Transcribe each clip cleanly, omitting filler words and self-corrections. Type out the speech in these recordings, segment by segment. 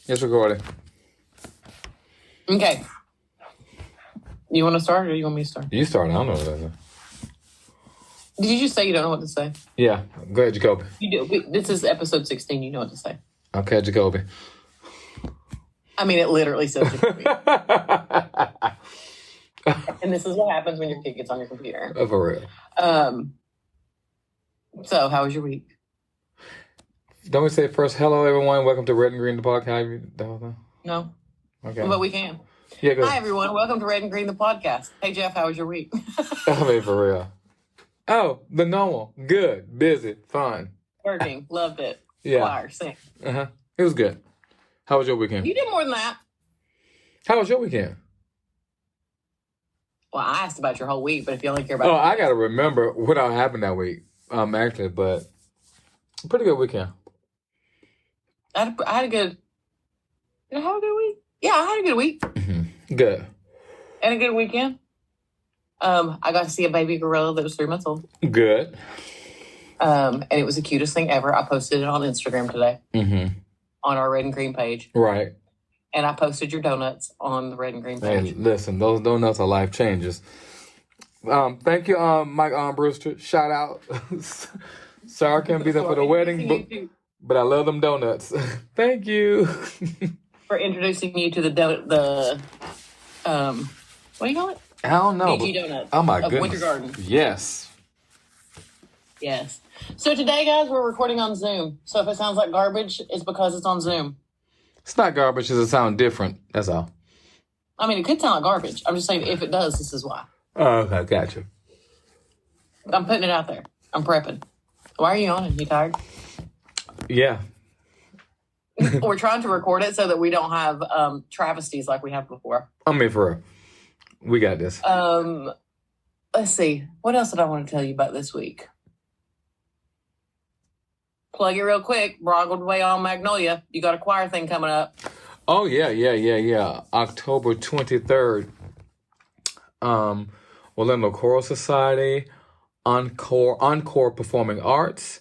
It's recording. Okay. You want to start or you want me to start? You start. I don't know what that is. Did you just say you don't know what to say? Yeah. Go ahead, Jacoby. You do. This is episode 16. You know what to say. Okay, Jacoby. I mean, it literally says Jacoby. And this is what happens when your kid gets on your computer. Oh, for real. So, how was your week? Don't we say first, hello, everyone. Welcome to Red and Green, the podcast. No. Okay. But we can. Yeah, go ahead. Hi, everyone. Welcome to Red and Green, the podcast. Hey, Jeff, how was your week? I mean, for real. Oh, the normal. Good. Busy. Fun. Working. Loved it. Yeah. Choir. Sing. Uh-huh. It was good. How was your weekend? You did more than that. How was your weekend? Well, I asked about your whole week, but if you only care about... Oh, I got to remember what all happened that week. Actually, but pretty good weekend. I had a good... Did I have a good week? Yeah, I had a good week. Mm-hmm. Good. And a good weekend. I got to see a baby gorilla that was 3 months old. Good. And it was the cutest thing ever. I posted it on Instagram today. Mm-hmm. On our Red and Green page. Right. And I posted your donuts on the Red and Green page. Hey, listen, those donuts are life changers. Thank you, Mike Brewster. Shout out. Sorry I couldn't be there for the wedding, but I love them donuts. Thank you. For introducing you to the what do you call it? I don't know. DG Donuts. Oh my of goodness. Winter Garden. Yes. Yes. So today, guys, we're recording on Zoom. So if it sounds like garbage, it's because it's on Zoom. It's not garbage, it sounds different. That's all. I mean, it could sound like garbage. I'm just saying if it does, this is why. Oh, okay, gotcha. I'm putting it out there. I'm prepping. Why are you yawning? You tired? Yeah. We're trying to record it so that we don't have travesties like we have before. I mean, for real. We got this. Let's see. What else did I want to tell you about this week? Plug it real quick. Broadway on Magnolia. You got a choir thing coming up. Oh, yeah. October 23rd. Orlando Choral Society, Encore Performing Arts,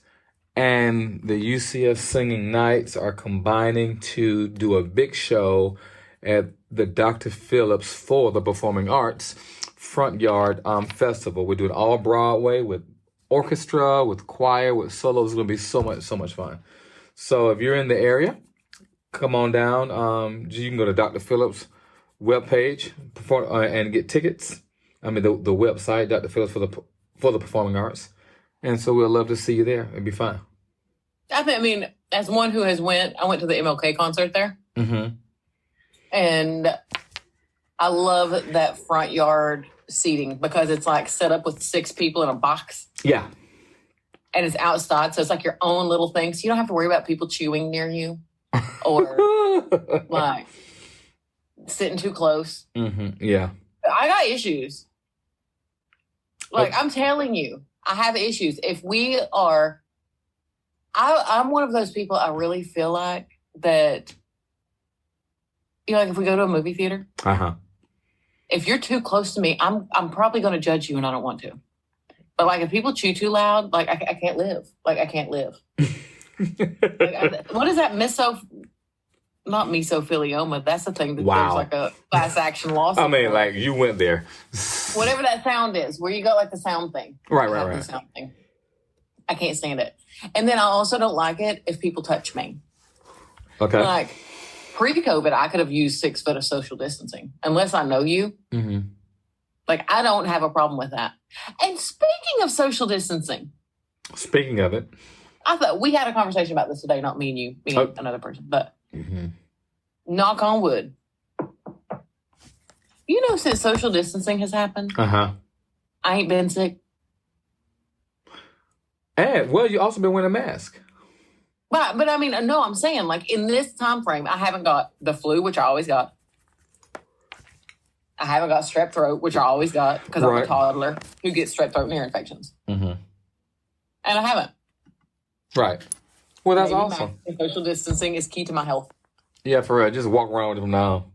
and the UCF Singing Knights are combining to do a big show at the Dr. Phillips for the Performing Arts Front Yard Festival. We're doing all Broadway with orchestra, with choir, with solos. It's going to be so much fun. So if you're in the area, come on down. You can go to Dr. Phillips' webpage and get tickets. I mean, the website, Dr. Phillips for the Performing Arts. And so we'll love to see you there. It'd be fun. I mean, as one who I went to the MLK concert there. Mm-hmm. And I love that front yard seating because it's like set up with 6 people in a box. Yeah. And it's outside, so it's like your own little thing. So you don't have to worry about people chewing near you or like sitting too close. Mm-hmm. Yeah. I got issues. Like, I'm telling you, I have issues. If we are, I'm one of those people, I really feel like that, like if we go to a movie theater, if you're too close to me, I'm probably going to judge you and I don't want to. But like if people chew too loud, like I can't live. Like I can't live. What is that not mesothelioma? That's the thing that there's like a class action lawsuit. I mean, like you went there. Whatever that sound is, where you got like the sound thing. Right. The sound thing. I can't stand it. And then I also don't like it if people touch me. Okay. Like pre-COVID, I could have used 6 foot of social distancing unless I know you. Mm-hmm. Like I don't have a problem with that. And speaking of social distancing. Speaking of it. I thought we had a conversation about this today, not me and you, me and another person, but knock on wood. You know, since social distancing has happened, I ain't been sick. And, well, you also been wearing a mask. But I mean, no, I'm saying like in this time frame, I haven't got the flu, which I always got. I haven't got strep throat, which I always got because I'm a toddler who gets strep throat and ear infections. Mm-hmm. And I haven't. Right. Well, that's awesome. Social distancing is key to my health. Yeah, for real. Just walk around with them now.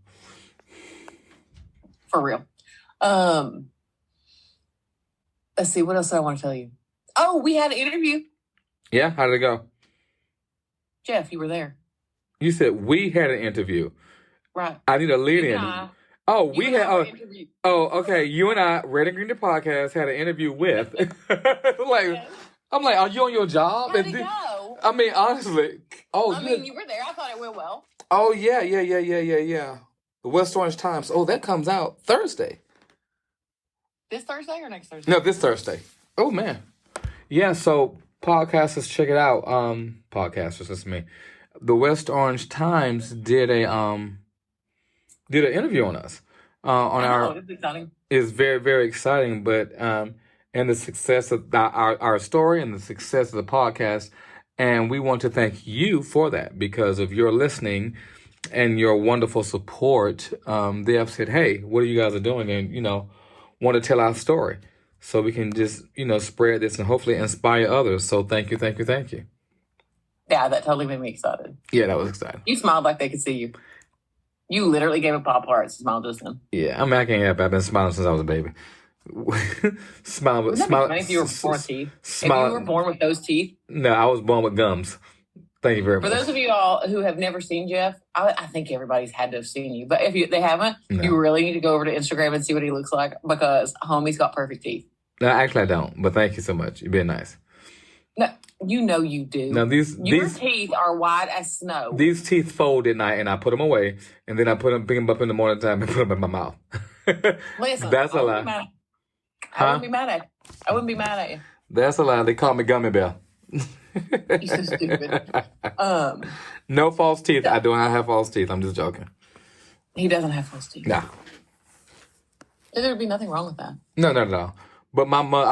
For real. Let's see. What else do I want to tell you? Oh, we had an interview. Yeah? How did it go? Jeff, you were there. You said we had an interview. Right. I need a lead You in. and I- Oh, you we and I had. were Oh, interviewed. okay. You and I, Red and Green the podcast, had an interview with. Yes. I'm like, are you on your job? How'd it go? I mean, honestly. Oh, you were there. I thought it went well. Oh yeah. The West Orange Times. Oh, that comes out Thursday. This Thursday or next Thursday? No, this Thursday. Oh man. Yeah. So podcasters, check it out. Podcasters, that's me. The West Orange Times did an interview on us. It's exciting. Is very, very exciting, but and the success of our story and the success of the podcast, and we want to thank you for that because of your listening and your wonderful support. They have said, "Hey, what are you guys doing?" And want to tell our story, so we can just spread this and hopefully inspire others. So thank you. Yeah, that totally made me excited. Yeah, that was exciting. You smiled like they could see you. You literally gave a pop heart smile just then. Yeah, I mean, I can't help it. I've been smiling since I was a baby. Smile, Wouldn't that be funny if you were born with teeth? If you were born with those teeth? No, I was born with gums. Thank you very much. For those of you all who have never seen Jeff, I think everybody's had to have seen you. But if they haven't, you really need to go over to Instagram and see what he looks like because homie's got perfect teeth. No, actually I don't. But thank you so much. You've been nice. No, you do. Now your teeth are white as snow. These teeth fold at night, and I put them away, and then I pick them up in the morning time and put them in my mouth. Listen, that's a lie. I wouldn't be mad at you. I wouldn't be mad at you. That's a lie. They call me Gummy Bear. You're so stupid. No false teeth. I do not have false teeth. I'm just joking. He doesn't have false teeth. Nah. There would be nothing wrong with that. No, not at all. But my mother,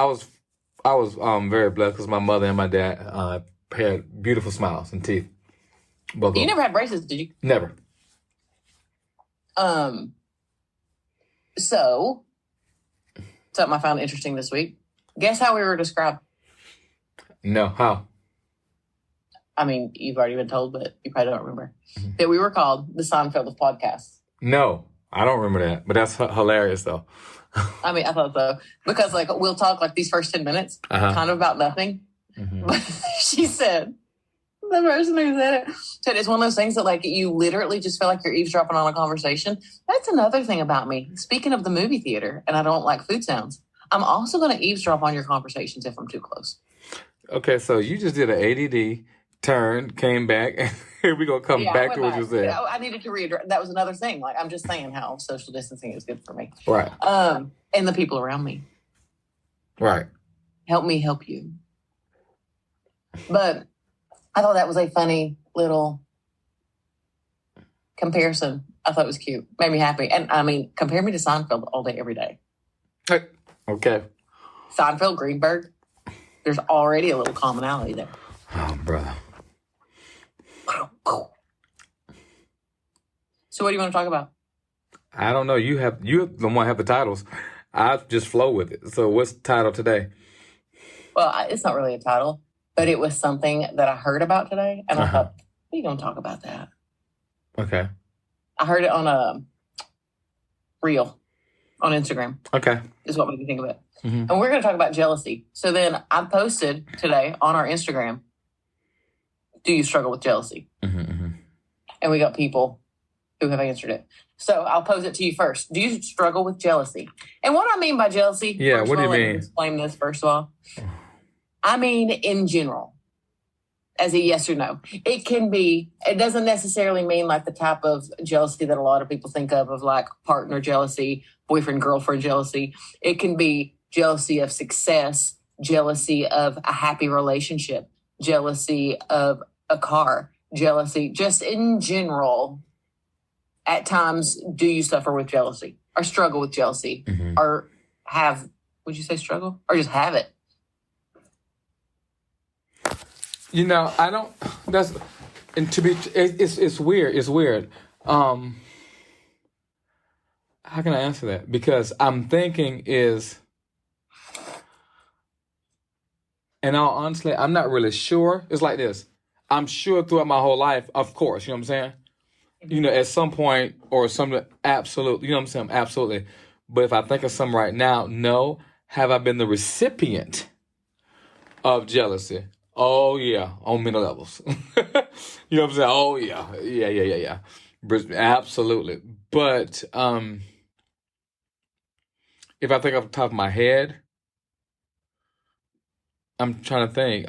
I was very blessed because my mother and my dad had beautiful smiles and teeth. Both you never had braces, did you? Never. So, something I found interesting this week. Guess how we were described? No, how? I mean, you've already been told, but you probably don't remember. Mm-hmm. That we were called the Seinfeld of podcasts. No, I don't remember that, but that's hilarious though. I mean, I thought so. Because we'll talk these first 10 minutes, kind of about nothing. Mm-hmm. But she said, the person who said it, said it's one of those things that you literally just feel like you're eavesdropping on a conversation. That's another thing about me. Speaking of the movie theater, and I don't like food sounds, I'm also going to eavesdrop on your conversations if I'm too close. Okay, so you just did an ADD turn, came back, and here we going to come back to what you said. I needed to readdress. That was another thing. I'm just saying how social distancing is good for me. Right. And the people around me. Right. Help me help you. But I thought that was a funny little comparison. I thought it was cute. Made me happy. And I mean, compare me to Seinfeld all day, every day. Okay. Seinfeld, Greenberg. There's already a little commonality there. Oh, brother. So what do you want to talk about? I don't know. You the one have the titles. I just flow with it. So what's the title today? Well, it's not really a title, but it was something that I heard about today. And I thought, we don't talk about that. Okay. I heard it on a reel on Instagram. Okay. Is what made me think of it. Mm-hmm. And we're going to talk about jealousy. So then I posted today on our Instagram, do you struggle with jealousy? Mm-hmm. And we got people who have answered it. So I'll pose it to you first. Do you struggle with jealousy? And what I mean by jealousy, yeah, what do you mean? Let me explain this first of all. I mean in general, as a yes or no. It can be, it doesn't necessarily mean the type of jealousy that a lot of people think of partner jealousy, boyfriend, girlfriend jealousy. It can be jealousy of success, jealousy of a happy relationship, jealousy of a car, jealousy just in general. At times, do you suffer with jealousy or struggle with jealousy or would you say struggle or just have it? I don't, it's weird. It's weird. How can I answer that? Because I'm thinking and honestly, I'm not really sure. It's like this. I'm sure throughout my whole life, of course, you know what I'm saying? At some point or something, absolutely, you know what I'm saying? Absolutely. But if I think of something right now, no. Have I been the recipient of jealousy? Oh yeah, on many levels. You know what I'm saying? Oh yeah. Absolutely. But if I think off the top of my head, I'm trying to think.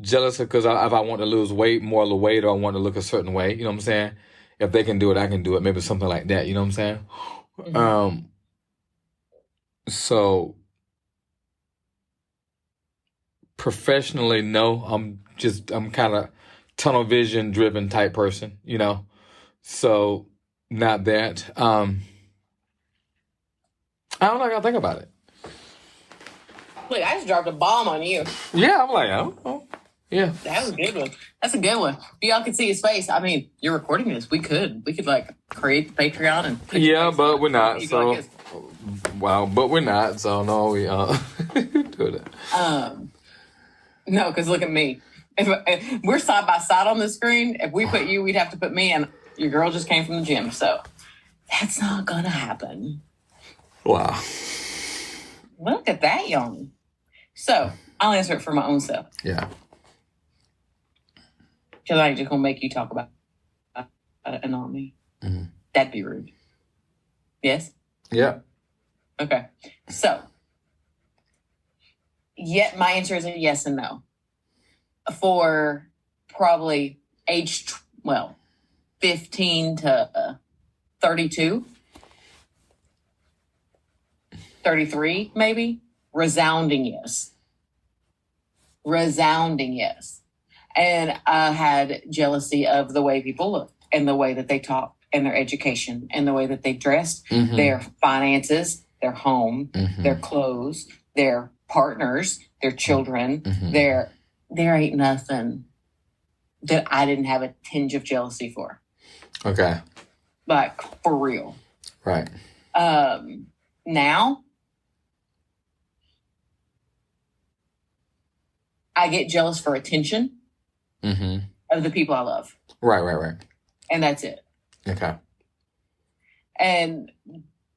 Jealous because if I want to lose weight, more of the weight, or I want to look a certain way. You know what I'm saying? If they can do it, I can do it. Maybe something like that. You know what I'm saying? Mm-hmm. So professionally, no. I'm kind of tunnel vision driven type person. You know, so not that. I don't know. I gotta think about it. Look, I just dropped a bomb on you. Yeah, I'm like, oh. Yeah. That was a good one. That's a good one. If y'all could see his face, I mean, you're recording this. We could like create the Patreon and put your face but on we're it. not. You go like So, this. wow, but we're not. So no, we do that. No, because look at me. If we're side by side on the screen, if we put you, we'd have to put me, and your girl just came from the gym, so that's not gonna happen. Wow. Look at that, young. So I'll answer it for my own self. Yeah. Because I ain't just gonna make you talk about it and not me. Mm-hmm. That'd be rude. Yes? Yeah. Okay. So, my answer is a yes and no. For probably age, 15 to 32, 33 maybe. Resounding yes. And I had jealousy of the way people looked and the way that they talked and their education and the way that they dressed, Mm-hmm. their finances, their home, Mm-hmm. their clothes, their partners, their children. Mm-hmm. There ain't nothing that I didn't have a tinge of jealousy for. Okay. Like, for real. Right. Now, I get jealous for attention. Mm-hmm. Of the people I love. Right. And that's it. Okay.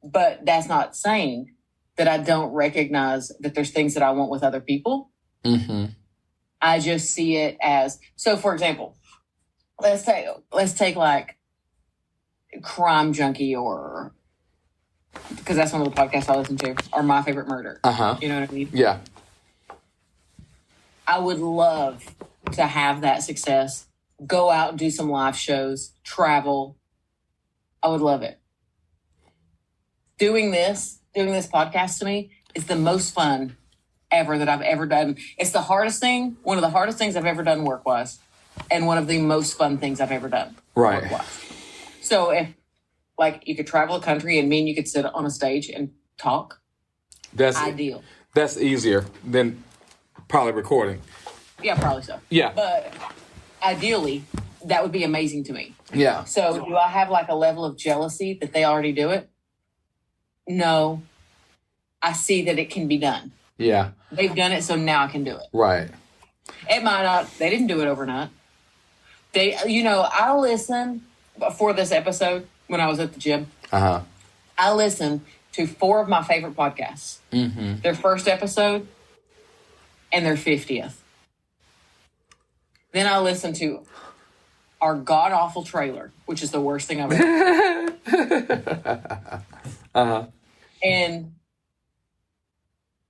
But that's not saying that I don't recognize that there's things that I want with other people. Mm-hmm. I just see it as, so for example, let's take like Crime Junkie, or, because that's one of the podcasts I listen to, or My Favorite Murder. Uh-huh. You know what I mean? Yeah. I would love to have that success, go out and do some live shows, travel. I would love it. Doing this podcast to me is the most fun ever that I've ever done. It's the hardest thing, one of the hardest things I've ever done work-wise, and one of the most fun things I've ever done work-wise. So if, like, you could travel the country and me and you could sit on a stage and talk, that's ideal. That's easier than probably recording. Yeah, probably so. Yeah. But ideally, that would be amazing to me. Yeah. So do I have like a level of jealousy that they already do it? No. I see that it can be done. Yeah. They've done it, so now I can do it. Right. It might not. They didn't do it overnight. I listened for this episode when I was at the gym. Uh-huh. I listened to 4 of my favorite podcasts. Mm-hmm. Their first episode and their 50th. Then I listened to our god-awful trailer, which is the worst thing I've ever heard. Uh-huh. And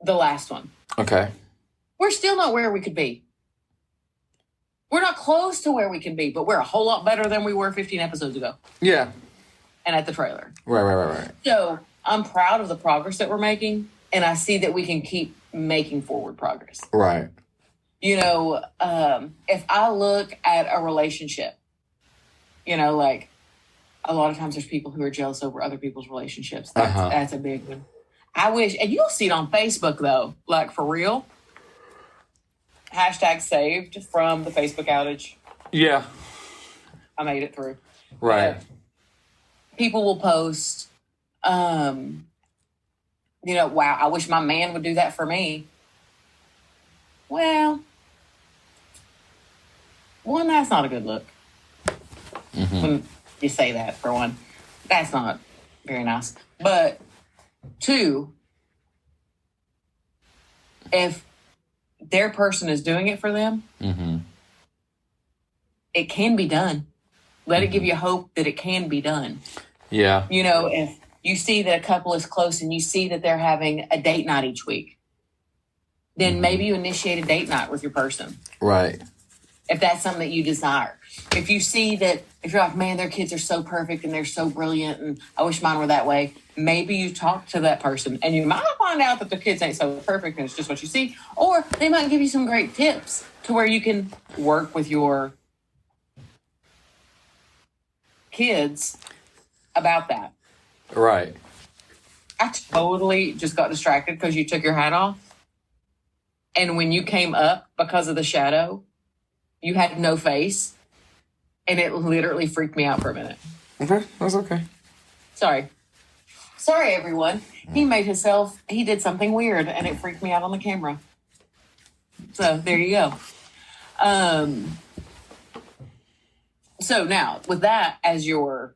the last one. Okay. We're still not where we could be. We're not close to where we can be, but we're a whole lot better than we were 15 episodes ago. Yeah. And at the trailer. Right. So I'm proud of the progress that we're making, and I see that we can keep making forward progress. Right. If I look at a relationship, like a lot of times there's people who are jealous over other people's relationships. That's a big one. I wish, and you'll see it on Facebook though, like for real. #saved from the Facebook outage. Yeah. I made it through. Right. People will post, wow, I wish my man would do that for me. Well, one, that's not a good look. Mm-hmm. When you say that, for one. That's not very nice. But 2, if their person is doing it for them, it can be done. Let it give you hope that it can be done. Yeah. You know, if you see that a couple is close and you see that they're having a date night each week, then maybe you initiate a date night with your person. Right. If that's something that you desire. If you see that, if you're like, man, their kids are so perfect and they're so brilliant and I wish mine were that way, maybe you talk to that person and you might find out that their kids ain't so perfect and it's just what you see. Or they might give you some great tips to where you can work with your kids about that. Right. I totally just got distracted because you took your hat off. And when you came up because of the shadow, you had no face. And it literally freaked me out for a minute. Okay, that's okay. Sorry, everyone. He did something weird and it freaked me out on the camera. So there you go. So now, with that as your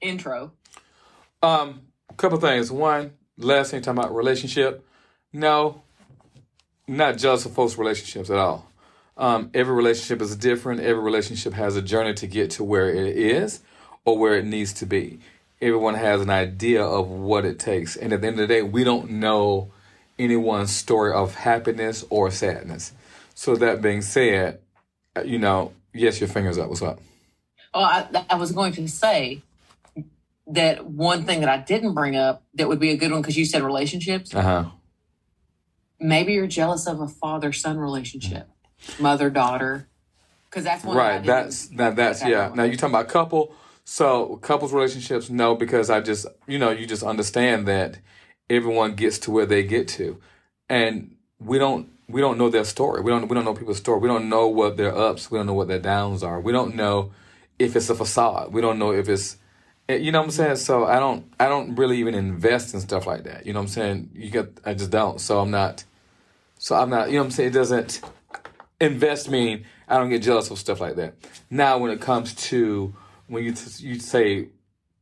intro. A couple things. One, last thing talking about relationship. No, not jealous of folks' relationships at all. Every relationship is different. Every relationship has a journey to get to where it is or where it needs to be. Everyone has an idea of what it takes. And at the end of the day, we don't know anyone's story of happiness or sadness. So that being said, yes, your finger's up. What's up? Oh, I was going to say that one thing that I didn't bring up that would be a good one because you said relationships. Maybe you're jealous of a father-son relationship, mother-daughter, because that's one. Right. That's yeah. Now you're talking about couple. So couples relationships, no, because I just you just understand that everyone gets to where they get to, and we don't know their story. We don't know people's story. We don't know what their ups. We don't know what their downs are. We don't know if it's a facade. We don't know if it's. You know what I'm saying? So I don't really even invest in stuff like that. You know what I'm saying? I just don't. So I'm not, you know what I'm saying? It doesn't invest mean I don't get jealous of stuff like that. Now, when it comes to when you say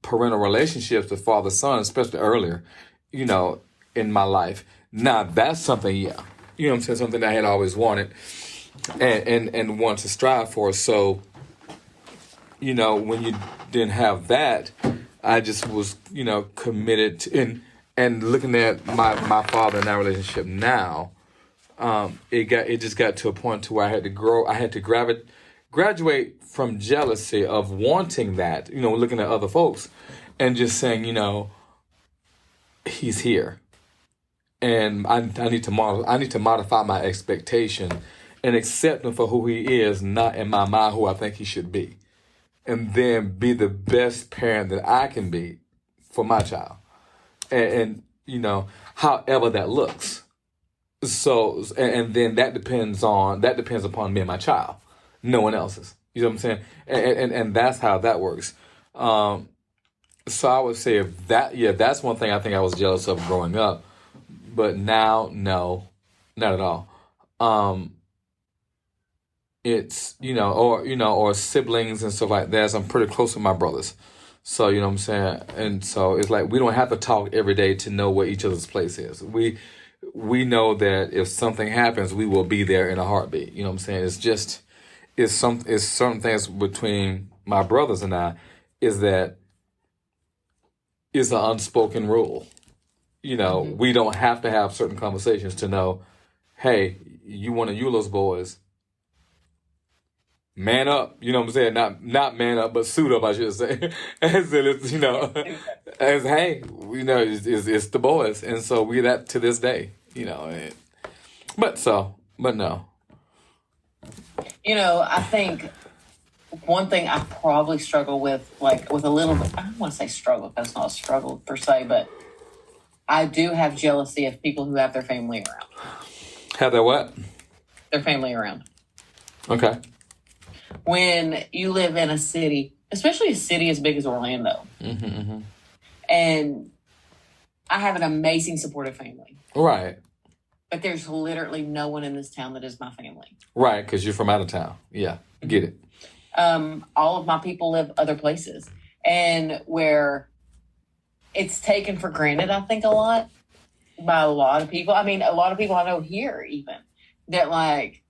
parental relationships with father son, especially earlier, in my life, now that's something, yeah. You know what I'm saying? Something I had always wanted and wanted to strive for. So, when you didn't have that, I just was, committed to, and looking at my father and our relationship now, it just got to a point to where I had to grow. I had to graduate from jealousy of wanting that, looking at other folks and just saying, he's here. And I need to modify my expectation and accept him for who he is, not in my mind who I think he should be. And then be the best parent that I can be for my child. And however that looks. So, and then that depends upon me and my child. No one else's. You know what I'm saying? And that's how that works. So I would say that's one thing I think I was jealous of growing up. But now, no, not at all. It's, or siblings and stuff like that. So I'm pretty close with my brothers. So, you know what I'm saying? And so it's like, we don't have to talk every day to know where each other's place is. We know that if something happens, we will be there in a heartbeat. You know what I'm saying? It's certain things between my brothers and I is that it's an unspoken rule. We don't have to have certain conversations to know, hey, you one of Eulah's boys, man up, you know what I'm saying? Not man up, but suit up, I should say. As it's, as hey, it's the boys, and so we that to this day, but no. I think one thing I probably struggle with, like with a little bit, I don't want to say struggle, that's not a struggle per se, but I do have jealousy of people who have their family around. Have their what? Their family around. Okay. When you live in a city, especially a city as big as Orlando, and I have an amazing supportive family. Right. But there's literally no one in this town that is my family. Right, because you're from out of town. Yeah, get it. All of my people live other places. And where it's taken for granted, I think, a lot, by a lot of people. I mean, a lot of people I know here even that like,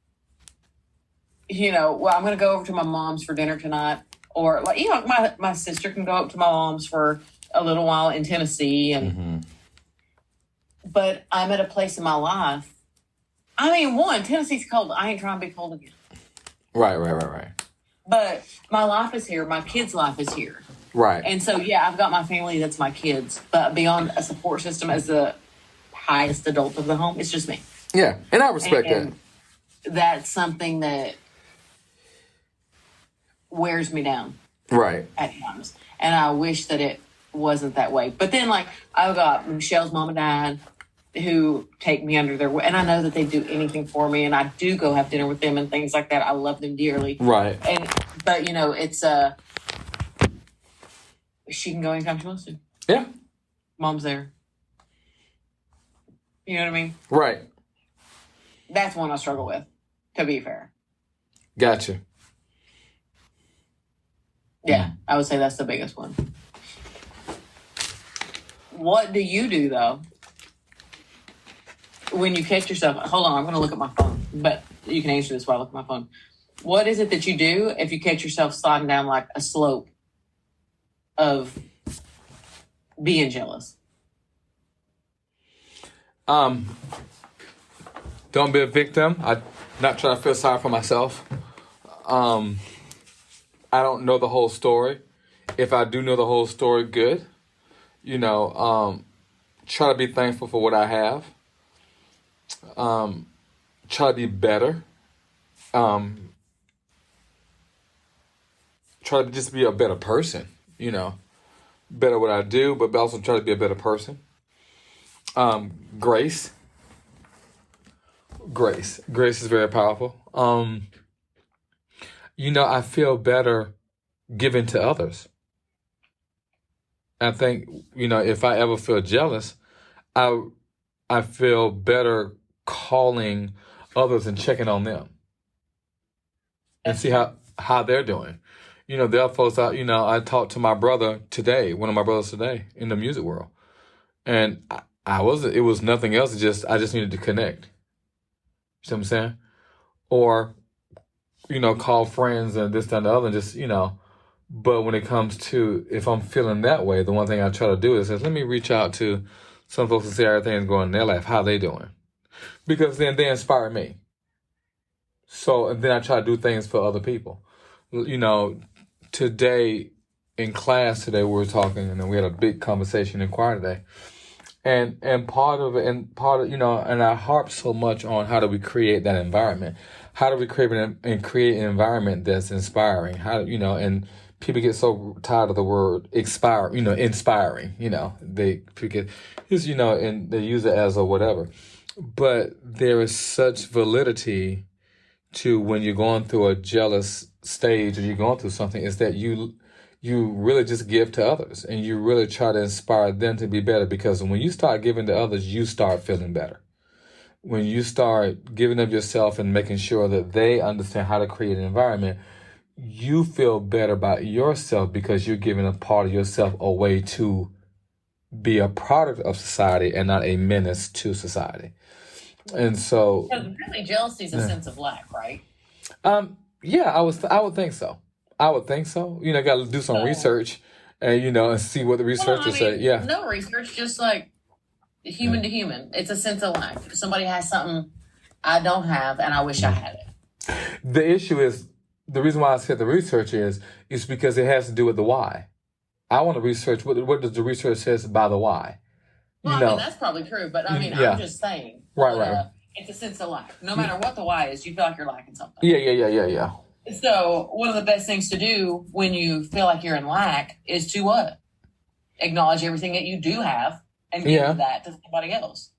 well, I'm going to go over to my mom's for dinner tonight. Or like, my sister can go up to my mom's for a little while in Tennessee. But I'm at a place in my life. I mean, Tennessee's cold. I ain't trying to be cold again. Right. But my life is here. My kids' life is here. Right. And so, I've got my family. That's my kids. But beyond a support system as the highest adult of the home, it's just me. Yeah, and I respect that. That's something that wears me down. Right. At times. And I wish that it wasn't that way. But then, like, I've got Michelle's mom and dad who take me under their wing. And I know that they do anything for me. And I do go have dinner with them and things like that. I love them dearly. Right. But, it's she can go anytime she wants to. Yeah. Mom's there. You know what I mean? Right. That's one I struggle with, to be fair. Gotcha. Yeah, I would say that's the biggest one. What do you do, though, when you catch yourself? Hold on, I'm going to look at my phone, but you can answer this while I look at my phone. What is it that you do if you catch yourself sliding down like a slope of being jealous? Don't be a victim. I'm not trying to feel sorry for myself. I don't know the whole story. If I do know the whole story, good. Try to be thankful for what I have. Try to be better. Try to just be a better person, Better what I do, but also try to be a better person. Grace. Grace is very powerful. I feel better giving to others. I think, if I ever feel jealous, I feel better calling others and checking on them and see how they're doing. There are folks out, I talked to my brother today, one of my brothers today in the music world. And it was nothing else. I just needed to connect. You see what I'm saying? Or, call friends and this, that, and the other, and just, but when it comes to, if I'm feeling that way, the one thing I try to do is, let me reach out to some folks and see how everything's going in their life, how they doing. Because then they inspire me. So, and then I try to do things for other people. Today, in class today, we were talking, and then we had a big conversation in choir today. And part of it, and I harp so much on how do we create that environment? How do we create an environment that's inspiring? And people get so tired of the word inspiring. They get, and they use it as a whatever. But there is such validity to when you're going through a jealous stage or you're going through something, is that you really just give to others and you really try to inspire them to be better, because when you start giving to others, you start feeling better. When you start giving of yourself and making sure that they understand how to create an environment, you feel better about yourself because you're giving a part of yourself away to be a product of society and not a menace to society. And so, really, jealousy is a sense of lack, right? Yeah, I would think so. I would think so. Got to do some research and, and see what the researchers say. Yeah. No research, just like human to human. It's a sense of lack. If somebody has something I don't have and I wish I had it. The issue is, the reason why I said the research is because it has to do with the why. I want to research what does the research says by the why. Well, that's probably true, but I'm just saying. Right. It's a sense of lack. No matter what the why is, you feel like you're lacking something. Yeah. So one of the best things to do when you feel like you're in lack is to what? Acknowledge everything that you do have and give that to somebody else.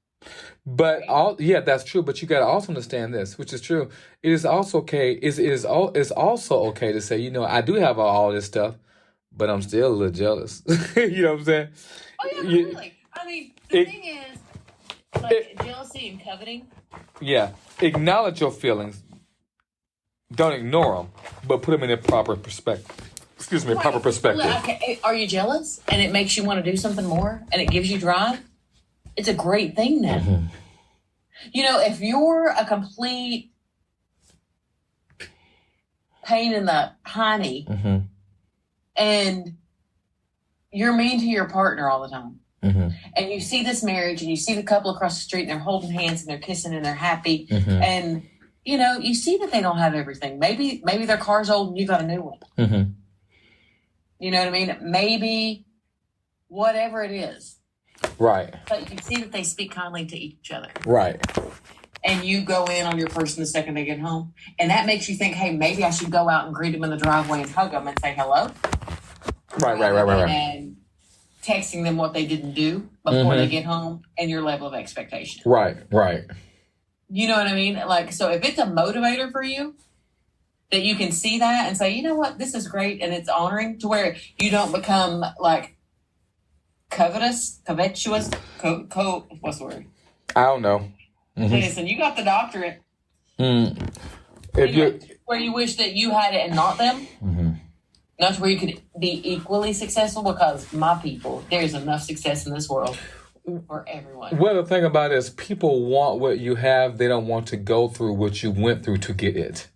But that's true. But you got to also understand this, which is true. It is also okay. It's also okay to say, I do have all this stuff, but I'm still a little jealous. You know what I'm saying? Oh yeah, really. I mean, the thing is, like jealousy and coveting. Yeah, acknowledge your feelings. Don't ignore them, but put them in their proper perspective. Proper perspective. Okay, are you jealous and it makes you want to do something more and it gives you drive? it's a great thing then. Mm-hmm. You know, if you're a complete pain in the hiney Mm-hmm. and you're mean to your partner all the time, Mm-hmm. and you see this marriage and you see the couple across the street and they're holding hands and they're kissing and they're happy, Mm-hmm. and you know, you see that they don't have everything. Maybe their car's old and you got a new one. Mm-hmm. You know what I mean? Maybe whatever it is. Right. But you see that they speak kindly to each other. Right. And you go in on your person the second they get home. And that makes you think, hey, maybe I should go out and greet them in the driveway and hug them and say hello. Right. And texting them what they didn't do before they get home and your level of expectation. Right. You know what I mean? Like, so if it's a motivator for you, that you can see that and say, you know what, this is great, and it's honoring, to where you don't become like covetous, what's the word? I don't know. Mm-hmm. Listen, you got the doctorate. If where you wish that you had it and not them. Mm-hmm. Not to where you could be equally successful, because my people, there's enough success in this world for everyone. Well, the thing about it is, people want what you have. They don't want to go through what you went through to get it.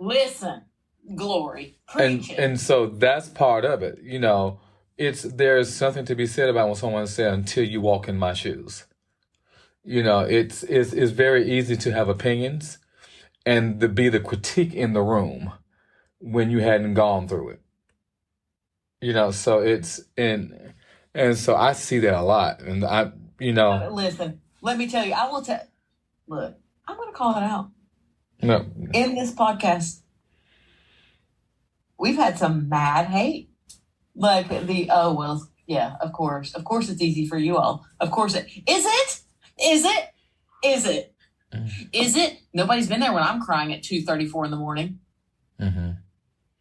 Listen, glory, preach it. And so that's part of it. You know, there's something to be said about when someone said, "Until you walk in my shoes." You know, it's very easy to have opinions and to be the critique in the room when you hadn't gone through it. You know, so it's and so I see that a lot, and Listen, let me tell you, look, I'm going to call it out. No. In this podcast, we've had some mad hate. Like of course it's easy for you all. Of course it is. Is it? Nobody's been there when I'm crying at 2:34 in the morning. Mm-hmm.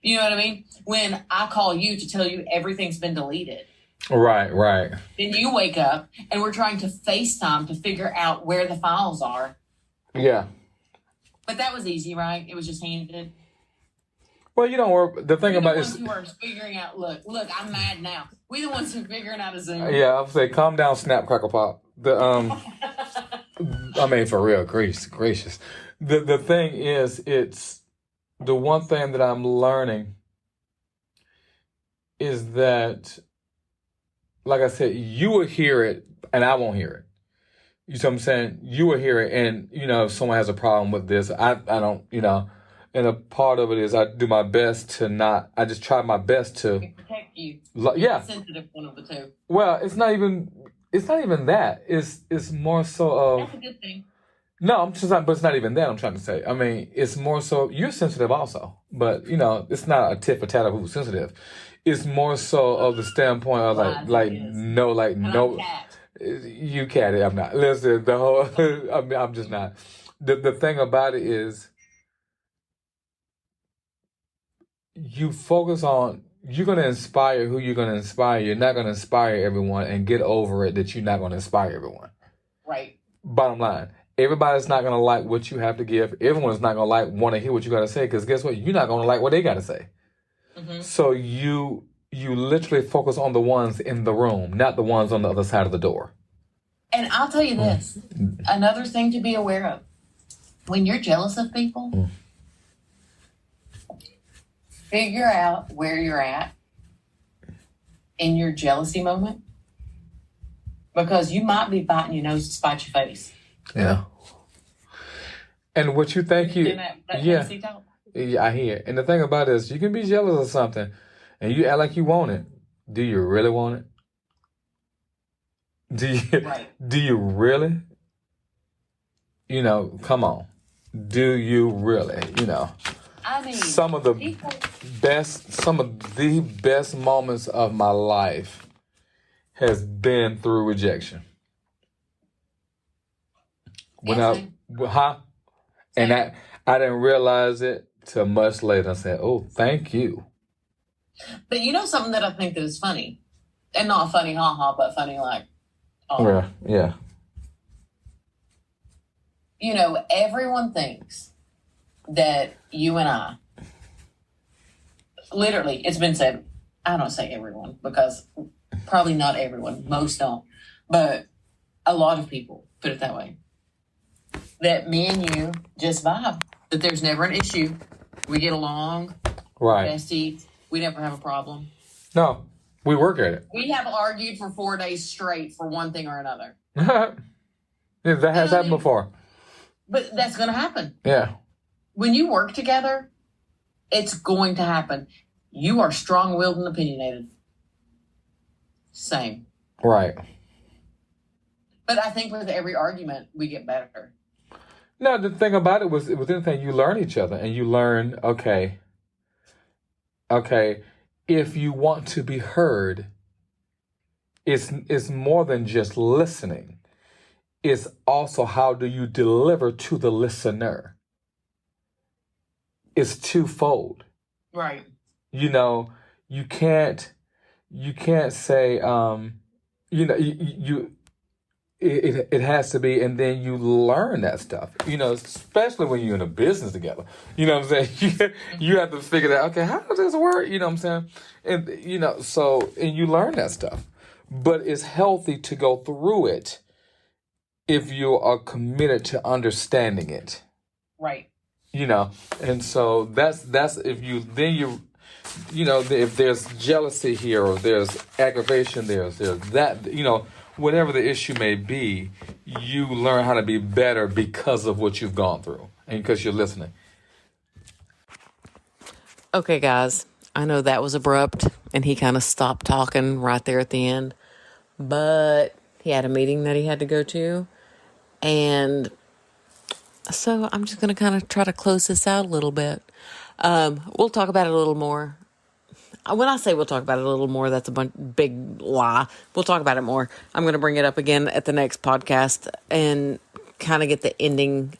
You know what I mean? When I call you to tell you everything's been deleted. Right. Then you wake up and we're trying to FaceTime to figure out where the files are. Yeah. But that was easy, right? It was just handed. Well, you don't worry. The thing about it is, we were figuring out. Look, I'm mad now. We the ones who are figuring out a Zoom. Yeah, I'll say, calm down, snap, crackle, pop. I mean, for real, gracious. The thing is, it's the one thing that I'm learning is that, like I said, you will hear it and I won't hear it. You see what I'm saying? You will hear it, and, you know, if someone has a problem with this, I don't, you know, and a part of it is I do my best to not, I just try my best to protect you. Yeah. Sensitive one of the two. Well, it's not even that. It's more so of. That's a good thing. No, I'm just not, but it's not even that I'm trying to say. I mean, it's more so, you're sensitive also, but, you know, it's not a tit for tat of who's sensitive. It's more so of the standpoint of no. You catty, I'm not. Listen, the whole, I'm just not. The thing about it is, you focus on, you're going to inspire who you're going to inspire. You're not going to inspire everyone, and get over it that you're not going to inspire everyone. Right. Bottom line, everybody's not going to like what you have to give. Everyone's not going to want to hear what you got to say, because guess what? You're not going to like what they got to say. Mm-hmm. So you literally focus on the ones in the room, not the ones on the other side of the door. And I'll tell you this, another thing to be aware of. When you're jealous of people, figure out where you're at in your jealousy moment, because you might be biting your nose to spite your face. Yeah. And what you think that yeah, I hear. And the thing about it is, you can be jealous of something and you act like you want it. Do you really want it? Do you really? You know, come on. Do you really? You know, I mean, some of the best moments of my life has been through rejection. And I didn't realize it till much later. I said, "Oh, thank you." But you know something that I think that is funny, and not funny, but funny like. Yeah. You know, everyone thinks that you and I, literally, it's been said, I don't say everyone, because probably not everyone, most don't, but a lot of people, put it that way, that me and you just vibe, that there's never an issue. We get along. Right. Besties. We never have a problem. No, we work at it. We have argued for 4 days straight for one thing or another. Yeah, that has happened before. But that's going to happen. Yeah. When you work together, it's going to happen. You are strong-willed and opinionated. Same. Right. But I think with every argument, we get better. No, the thing about it was within the thing, you learn each other, and you learn, okay, if you want to be heard, it's more than just listening. It's also how do you deliver to the listener. It's twofold. Right. You know, you can't say, it has to be, and then you learn that stuff, especially when you're in a business together. You know what I'm saying? You have to figure that, okay, how does this work? You know what I'm saying? And, and you learn that stuff. But it's healthy to go through it if you are committed to understanding it. Right. And so that's if there's jealousy here or there's aggravation, there's that, whatever the issue may be, you learn how to be better because of what you've gone through and because you're listening. Okay, guys, I know that was abrupt and he kind of stopped talking right there at the end, but he had a meeting that he had to go to. And so I'm just going to kind of try to close this out a little bit. We'll talk about it a little more. When I say we'll talk about it a little more, that's a big lie. We'll talk about it more. I'm going to bring it up again at the next podcast and kind of get the ending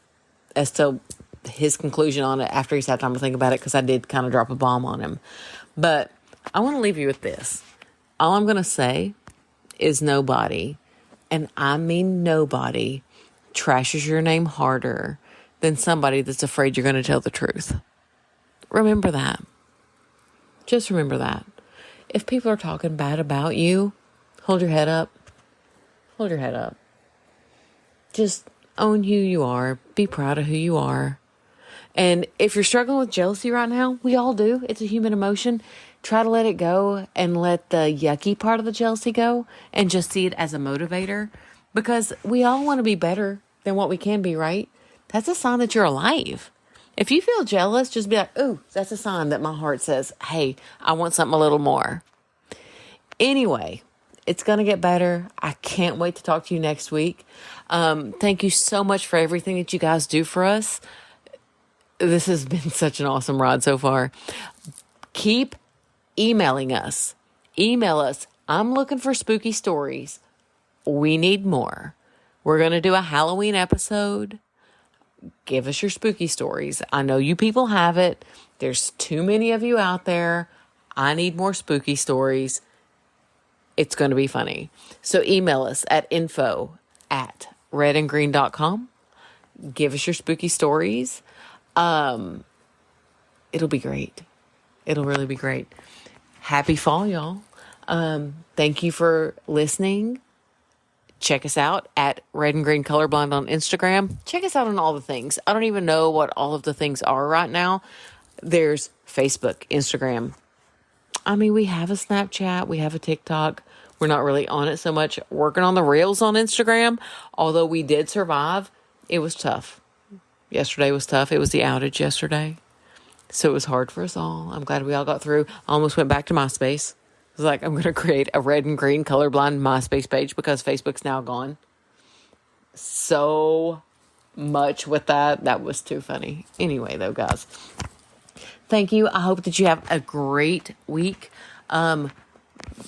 as to his conclusion on it after he's had time to think about it, because I did kind of drop a bomb on him. But I want to leave you with this. All I'm going to say is nobody, and I mean nobody, trashes your name harder than somebody that's afraid you're going to tell the truth. Remember that. Just remember that. If people are talking bad about you, hold your head up. Hold your head up. Just own who you are. Be proud of who you are. And if you're struggling with jealousy right now, we all do. It's a human emotion. Try to let it go and let the yucky part of the jealousy go and just see it as a motivator, because we all want to be better than what we can be, right? That's a sign that you're alive. If you feel jealous, just be like, ooh, that's a sign that my heart says, hey, I want something a little more. Anyway, it's going to get better. I can't wait to talk to you next week. Thank you so much for everything that you guys do for us. This has been such an awesome ride so far. Keep emailing us. Email us. I'm looking for spooky stories. We need more. We're going to do a Halloween episode. Give us your spooky stories. I know you people have it. There's too many of you out there. I need more spooky stories. It's going to be funny. So email us at info@redandgreen.com. Give us your spooky stories. It'll be great. It'll really be great. Happy fall, y'all. Thank you for listening. Check us out at Red and Green Colorblind on Instagram. Check us out on all the things. I don't even know what all of the things are right now. There's Facebook, Instagram. I mean, we have a Snapchat. We have a TikTok. We're not really on it so much. Working on the Reels on Instagram. Although we did survive, it was tough. Yesterday was tough. It was the outage yesterday. So it was hard for us all. I'm glad we all got through. I almost went back to MySpace. I was like, I'm going to create a Red and Green Colorblind MySpace page because Facebook's now gone. So much with that. That was too funny. Anyway, though, guys, thank you. I hope that you have a great week.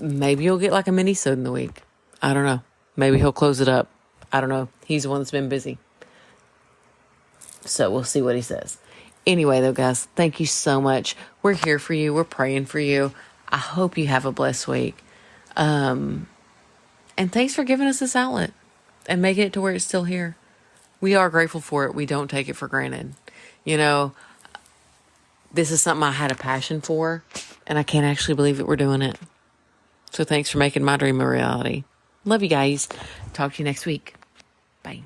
Maybe you'll get like a mini-sode in the week. I don't know. Maybe he'll close it up. I don't know. He's the one that's been busy. So we'll see what he says. Anyway, though, guys, thank you so much. We're here for you. We're praying for you. I hope you have a blessed week. And thanks for giving us this outlet and making it to where it's still here. We are grateful for it. We don't take it for granted. You know, this is something I had a passion for, and I can't actually believe that we're doing it. So thanks for making my dream a reality. Love you guys. Talk to you next week. Bye.